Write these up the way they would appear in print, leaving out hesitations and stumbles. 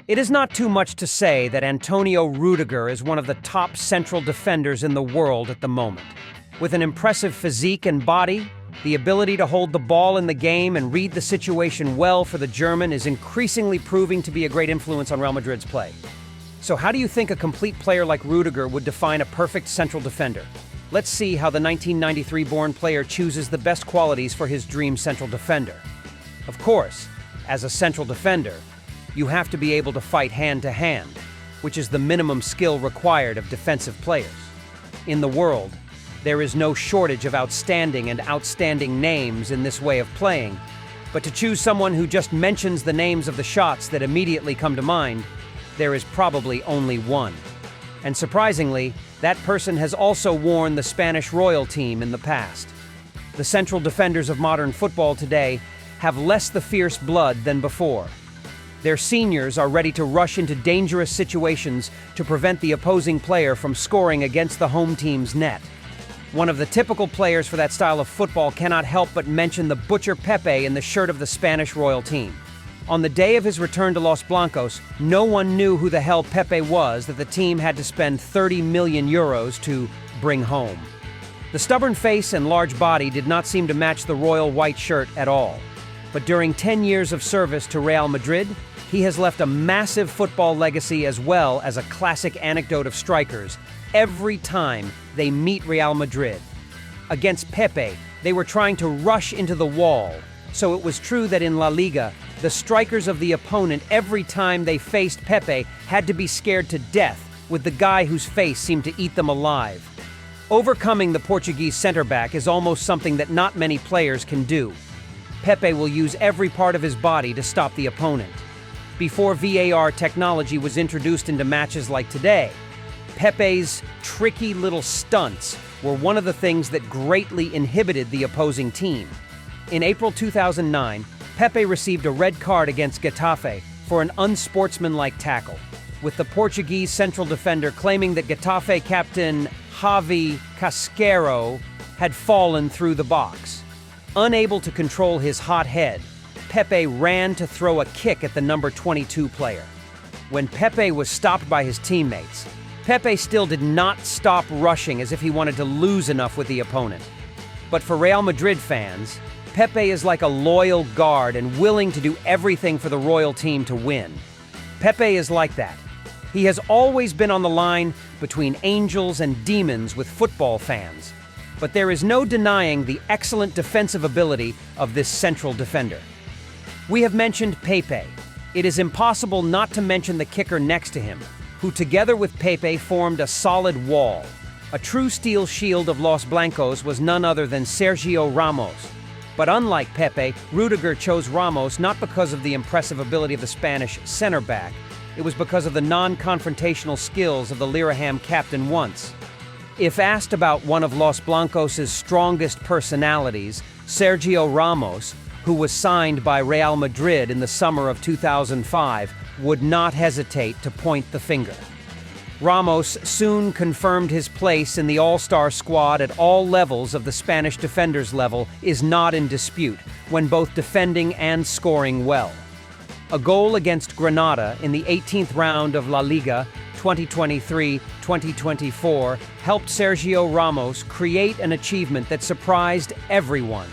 It is not too much to say that Antonio Rudiger is one of the top central defenders in the world at the moment. With an impressive physique and body, the ability to hold the ball in the game and read the situation well for the German is increasingly proving to be a great influence on Real Madrid's play. So how do you think a complete player like Rudiger would define a perfect central defender? Let's see how the 1993-born player chooses the best qualities for his dream central defender. Of course, as a central defender, you have to be able to fight hand-to-hand, which is the minimum skill required of defensive players. In the world, there is no shortage of outstanding names in this way of playing, but to choose someone who just mentions the names of the shots that immediately come to mind, there is probably only one. And surprisingly, that person has also worn the Spanish royal team in the past. The central defenders of modern football today have less the fierce blood than before. Their seniors are ready to rush into dangerous situations to prevent the opposing player from scoring against the home team's net. One of the typical players for that style of football cannot help but mention the Butcher Pepe in the shirt of the Spanish royal team. On the day of his return to Los Blancos, no one knew who the hell Pepe was that the team had to spend 30 million euros to bring home. The stubborn face and large body did not seem to match the royal white shirt at all. But during 10 years of service to Real Madrid, he has left a massive football legacy as well as a classic anecdote of strikers every time they meet Real Madrid. Against Pepe, they were trying to rush into the wall, so it was true that in La Liga, the strikers of the opponent every time they faced Pepe had to be scared to death with the guy whose face seemed to eat them alive. Overcoming the Portuguese center-back is almost something that not many players can do. Pepe will use every part of his body to stop the opponent. Before VAR technology was introduced into matches like today, Pepe's tricky little stunts were one of the things that greatly inhibited the opposing team. In April 2009, Pepe received a red card against Getafe for an unsportsmanlike tackle, with the Portuguese central defender claiming that Getafe captain Javi Casqueiro had fallen through the box. Unable to control his hot head, Pepe ran to throw a kick at the number 22 player. When Pepe was stopped by his teammates, Pepe still did not stop rushing as if he wanted to lose enough with the opponent. But for Real Madrid fans, Pepe is like a loyal guard and willing to do everything for the royal team to win. Pepe is like that. He has always been on the line between angels and demons with football fans. But there is no denying the excellent defensive ability of this central defender. We have mentioned Pepe. It is impossible not to mention the kicker next to him, who together with Pepe formed a solid wall. A true steel shield of Los Blancos was none other than Sergio Ramos. But unlike Pepe, Rudiger chose Ramos not because of the impressive ability of the Spanish center-back. It was because of the non-confrontational skills of the Liraham captain once. If asked about one of Los Blancos' strongest personalities, Sergio Ramos, who was signed by Real Madrid in the summer of 2005, would not hesitate to point the finger. Ramos soon confirmed his place in the all-star squad at all levels of the Spanish defenders level is not in dispute, when both defending and scoring well. A goal against Granada in the 18th round of La Liga 2023-2024 helped Sergio Ramos create an achievement that surprised everyone.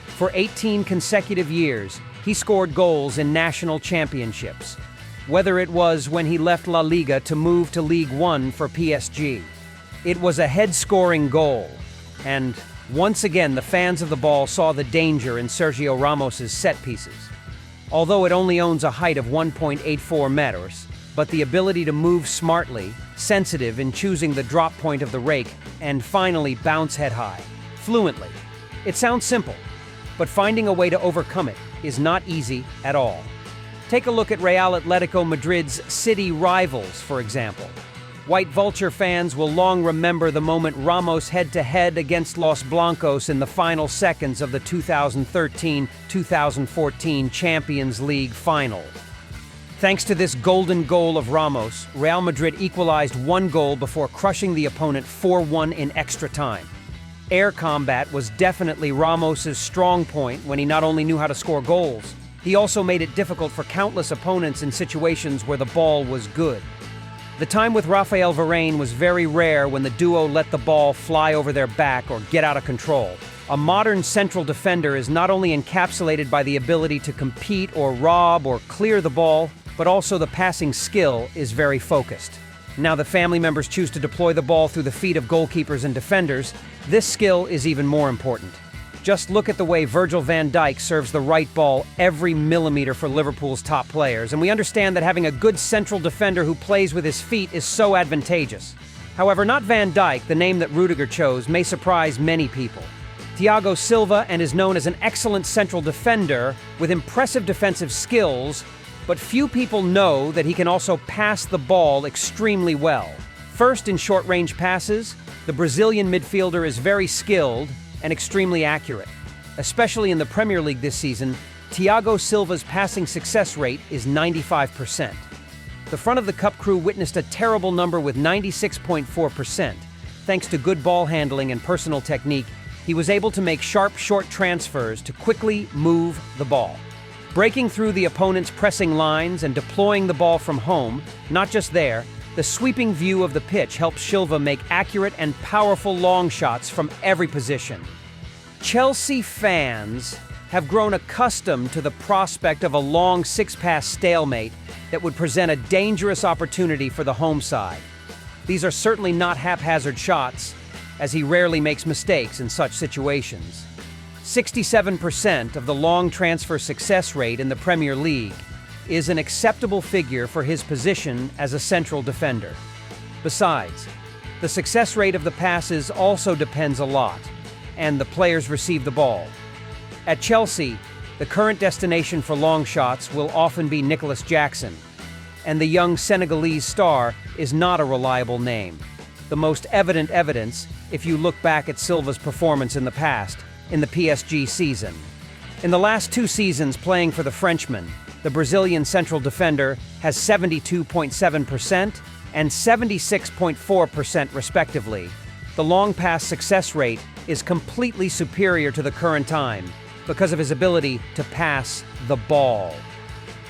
For 18 consecutive years, he scored goals in national championships, whether it was when he left La Liga to move to League One for PSG. It was a head-scoring goal, and once again the fans of the ball saw the danger in Sergio Ramos' set pieces. Although it only owns a height of 1.84 meters, but the ability to move smartly, sensitive in choosing the drop point of the rake, and finally bounce head high, fluently. It sounds simple, but finding a way to overcome it is not easy at all. Take a look at Real Atletico Madrid's city rivals, for example. White Vulture fans will long remember the moment Ramos head-to-head against Los Blancos in the final seconds of the 2013-2014 Champions League final. Thanks to this golden goal of Ramos, Real Madrid equalized one goal before crushing the opponent 4-1 in extra time. Air combat was definitely Ramos's strong point when he not only knew how to score goals, He also made it difficult for countless opponents in situations where the ball was good. The time with Raphael Varane was very rare when the duo let the ball fly over their back or get out of control. A modern central defender is not only encapsulated by the ability to compete or rob or clear the ball, but also the passing skill is very focused. Now that family members choose to deploy the ball through the feet of goalkeepers and defenders, this skill is even more important. Just look at the way Virgil van Dijk serves the right ball every millimeter for Liverpool's top players, and we understand that having a good central defender who plays with his feet is so advantageous. However, not Van Dijk, the name that Rudiger chose, may surprise many people. Thiago Silva and is known as an excellent central defender with impressive defensive skills, but few people know that he can also pass the ball extremely well. First, in short-range passes, the Brazilian midfielder is very skilled and extremely accurate. Especially in the Premier League this season, Thiago Silva's passing success rate is 95%. The front of the Cup crew witnessed a terrible number with 96.4%. Thanks to good ball handling and personal technique, he was able to make sharp, short transfers to quickly move the ball. Breaking through the opponent's pressing lines and deploying the ball from home, not just there, the sweeping view of the pitch helps Silva make accurate and powerful long shots from every position. Chelsea fans have grown accustomed to the prospect of a long six-pass stalemate that would present a dangerous opportunity for the home side. These are certainly not haphazard shots, as he rarely makes mistakes in such situations. 67% of the long transfer success rate in the Premier League is an acceptable figure for his position as a central defender. Besides, the success rate of the passes also depends a lot, and the players receive the ball. At Chelsea, the current destination for long shots will often be Nicholas Jackson, and the young Senegalese star is not a reliable name. The most evident evidence, if you look back at Silva's performance in the past, in the PSG season. In the last 2 seasons playing for the Frenchman, the Brazilian central defender has 72.7% and 76.4% respectively. The long pass success rate is completely superior to the current time because of his ability to pass the ball.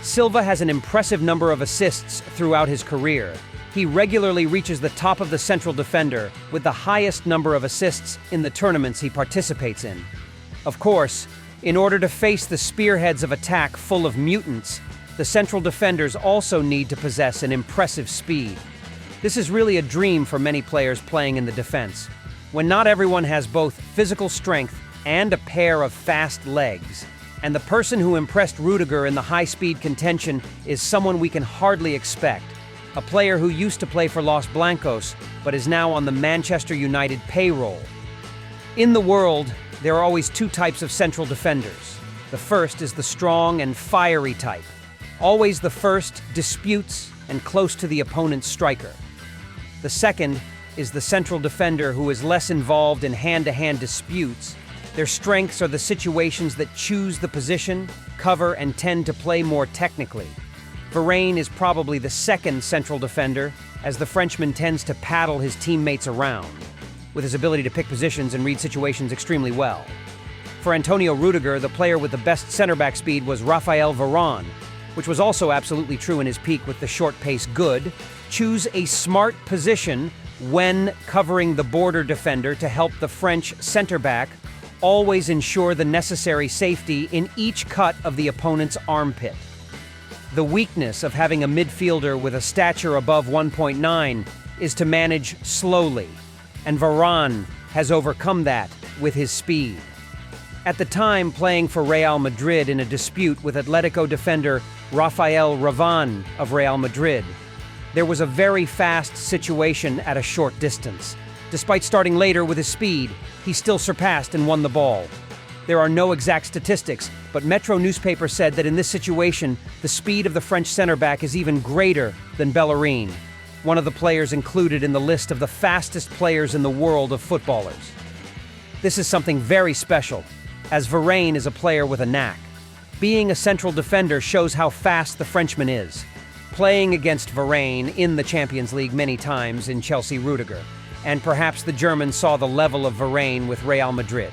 Silva has an impressive number of assists throughout his career. He regularly reaches the top of the central defender with the highest number of assists in the tournaments he participates in. Of course, in order to face the spearheads of attack full of mutants, the central defenders also need to possess an impressive speed. This is really a dream for many players playing in the defense, when not everyone has both physical strength and a pair of fast legs. And the person who impressed Rudiger in the high-speed contention is someone we can hardly expect, a player who used to play for Los Blancos, but is now on the Manchester United payroll. In the world, there are always 2 types of central defenders. The first is the strong and fiery type. Always the first disputes and close to the opponent's striker. The second is the central defender who is less involved in hand-to-hand disputes. Their strengths are the situations that choose the position, cover, and tend to play more technically. Varane is probably the second central defender, as the Frenchman tends to paddle his teammates around, with his ability to pick positions and read situations extremely well. For Antonio Rudiger, the player with the best center-back speed was Raphael Varane, which was also absolutely true in his peak with the short pace good. Choose a smart position when covering the border defender to help the French center-back always ensure the necessary safety in each cut of the opponent's armpit. The weakness of having a midfielder with a stature above 1.9 is to manage slowly, and Varane has overcome that with his speed. At the time playing for Real Madrid in a dispute with Atletico defender Rafael Varane of Real Madrid, there was a very fast situation at a short distance. Despite starting later with his speed, he still surpassed and won the ball. There are no exact statistics, but Metro newspaper said that in this situation, the speed of the French center-back is even greater than Bellerin, one of the players included in the list of the fastest players in the world of footballers. This is something very special, as Varane is a player with a knack. Being a central defender shows how fast the Frenchman is. Playing against Varane in the Champions League many times in Chelsea Rudiger, and perhaps the German saw the level of Varane with Real Madrid.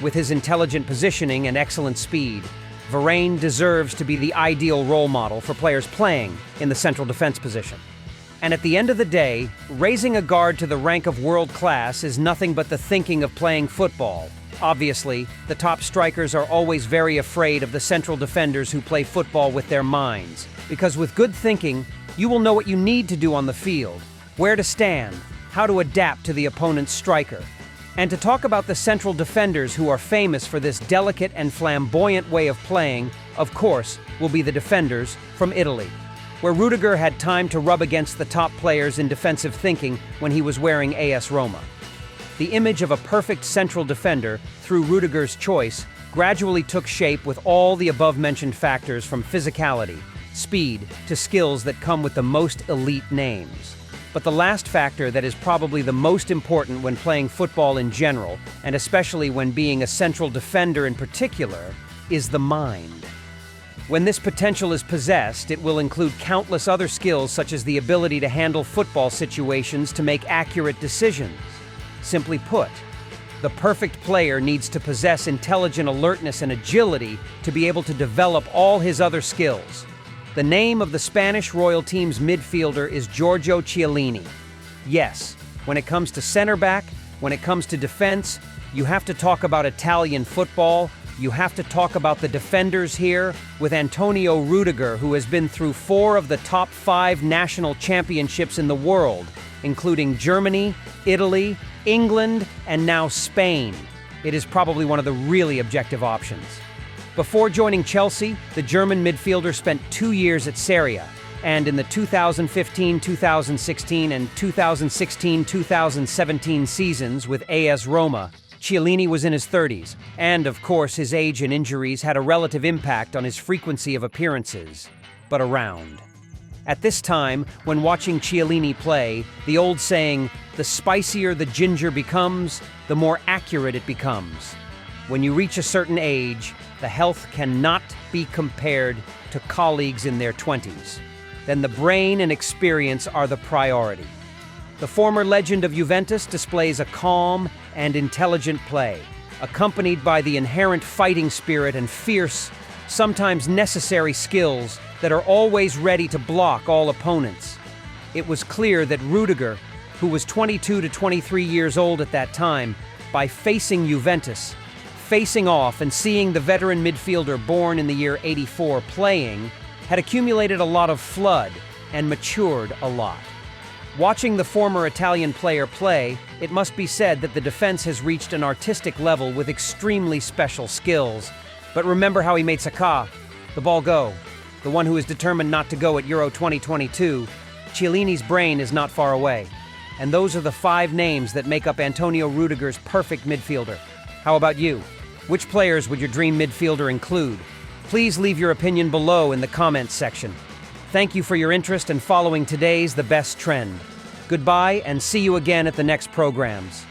With his intelligent positioning and excellent speed, Varane deserves to be the ideal role model for players playing in the central defense position. And at the end of the day, raising a guard to the rank of world class is nothing but the thinking of playing football. Obviously, the top strikers are always very afraid of the central defenders who play football with their minds, because with good thinking, you will know what you need to do on the field, where to stand, how to adapt to the opponent's striker. And to talk about the central defenders who are famous for this delicate and flamboyant way of playing, of course, will be the defenders from Italy, where Rudiger had time to rub against the top players in defensive thinking when he was wearing AS Roma. The image of a perfect central defender, through Rudiger's choice, gradually took shape with all the above-mentioned factors from physicality, speed, to skills that come with the most elite names. But the last factor that is probably the most important when playing football in general, and especially when being a central defender in particular, is the mind. When this potential is possessed, it will include countless other skills such as the ability to handle football situations to make accurate decisions. Simply put, the perfect player needs to possess intelligent alertness and agility to be able to develop all his other skills. The name of the Spanish royal team's midfielder is Giorgio Chiellini. Yes, when it comes to center back, when it comes to defense, you have to talk about Italian football. You have to talk about the defenders here with Antonio Rudiger, who has been through 4 of the top 5 national championships in the world, including Germany, Italy, England, and now Spain. It is probably one of the really objective options. Before joining Chelsea, the German midfielder spent 2 years at Serie A, and in the 2015-2016 and 2016-2017 seasons with AS Roma, Chiellini was in his 30s, and of course his age and injuries had a relative impact on his frequency of appearances, but around. At this time, when watching Chiellini play, the old saying, "The spicier the ginger becomes, the more accurate it becomes." When you reach a certain age, the health cannot be compared to colleagues in their 20s. Then the brain and experience are the priority. The former legend of Juventus displays a calm and intelligent play, accompanied by the inherent fighting spirit and fierce, sometimes necessary skills that are always ready to block all opponents. It was clear that Rudiger, who was 22 to 23 years old at that time, by facing Juventus, facing off and seeing the veteran midfielder born in the year '84 playing, had accumulated a lot of flood and matured a lot. Watching the former Italian player play, it must be said that the defense has reached an artistic level with extremely special skills. But remember how he made Saka, the ball go, the one who is determined not to go at Euro 2022. Chiellini's brain is not far away. And those are the 5 names that make up Antonio Rudiger's perfect midfielder. How about you? Which players would your dream midfielder include? Please leave your opinion below in the comments section. Thank you for your interest in following today's The Best Trend. Goodbye and see you again at the next programs.